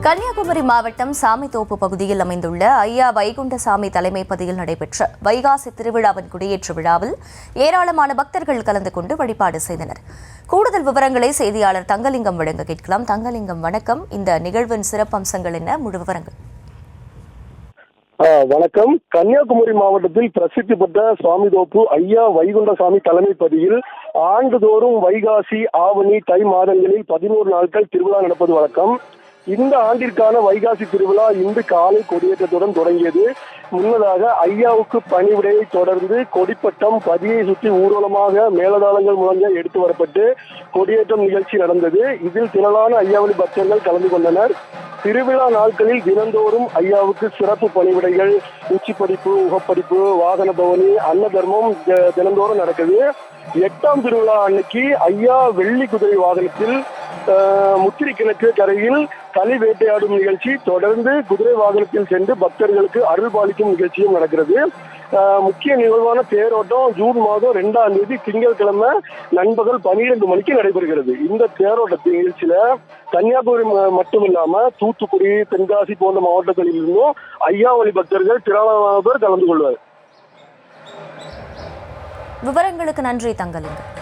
கன்னியாகுமரி மாவட்டம் சாமித்தோப்பு பகுதியில் அமைந்துள்ள ஐயா வைகுண்டசாமி தலைமைப்பதியில் நடைபெற்ற வைகாசி திருவிழாவின் கொடியேற்று விழாவில் ஏராளமான பக்தர்கள் கலந்து கொண்டு வழிபாடு செய்தனர். கூடுதல் விவரங்களை செய்தியாளர் தங்கலிங்கம் வழங்க கேட்கலாம். தங்கலிங்கம், வணக்கம். இந்த நிகழ்வின் சிறப்பம்சங்கள் என்ன, முழு விவரங்கள்? வணக்கம். கன்னியாகுமரி மாவட்டத்தில் பிரசித்தி பெற்ற சுவாமிதோப்பு ஐயா வைகுண்டசாமி தலைமைப்பதியில் ஆண்டுதோறும் வைகாசி, ஆவணி, தை மாதங்களில் 11 நாட்கள் திருவிழா நடப்பது வழக்கம். இந்த ஆண்டிற்கான வைகாசி திருவிழா இன்று காலை கொடியேற்றத்துடன் தொடங்கியது. முன்னதாக ஐயாவுக்கு பணிவிடையை தொடர்ந்து கொடிப்பட்டம் பதியை சுற்றி ஊர்வலமாக மேலதாளங்கள் முழங்க எடுத்து வரப்பட்டு கொடியேற்றம் நிகழ்ச்சி நடந்தது. இதில் திரளான ஐயாவளி பக்தர்கள் கலந்து கொண்டனர். திருவிழா நாட்களில் தினந்தோறும் ஐயாவுக்கு சிறப்பு பணிவிடைகள், உச்சிப்படிப்பு, உகப்படிப்பு, வாகன பவனி, அன்ன தர்மம் தினந்தோறும் நடக்குது. 8ஆம் திருவிழா அன்னைக்கு ஐயா வெள்ளி குதிரை வாகனத்தில் முத்திரி கிழக்கு கரையில் களி வேட்டையாடும் நிகழ்ச்சி, தொடர்ந்து குதிரை வாகனத்தில் சென்று பக்தர்களுக்கு அருள் பாலிக்கும் நிகழ்ச்சியும் நடக்கிறது. முக்கிய நிகழ்வான தேரோட்டம் ஜூன் மாதம் 2ஆம் தேதி திங்கட்கிழமை நண்பகல் 12 மணிக்கு நடைபெறுகிறது. இந்த தேரோட்டத்தின் நிகழ்ச்சியில கன்னியாகுமரி மட்டுமில்லாம தூத்துக்குடி, தென்காசி போன்ற மாவட்டங்களில் இருந்தும் ஐயாவளி பக்தர்கள் திரளான பேர் கலந்து கொள்வார். விவரங்களுக்கு நன்றி தங்கலிங்கம்.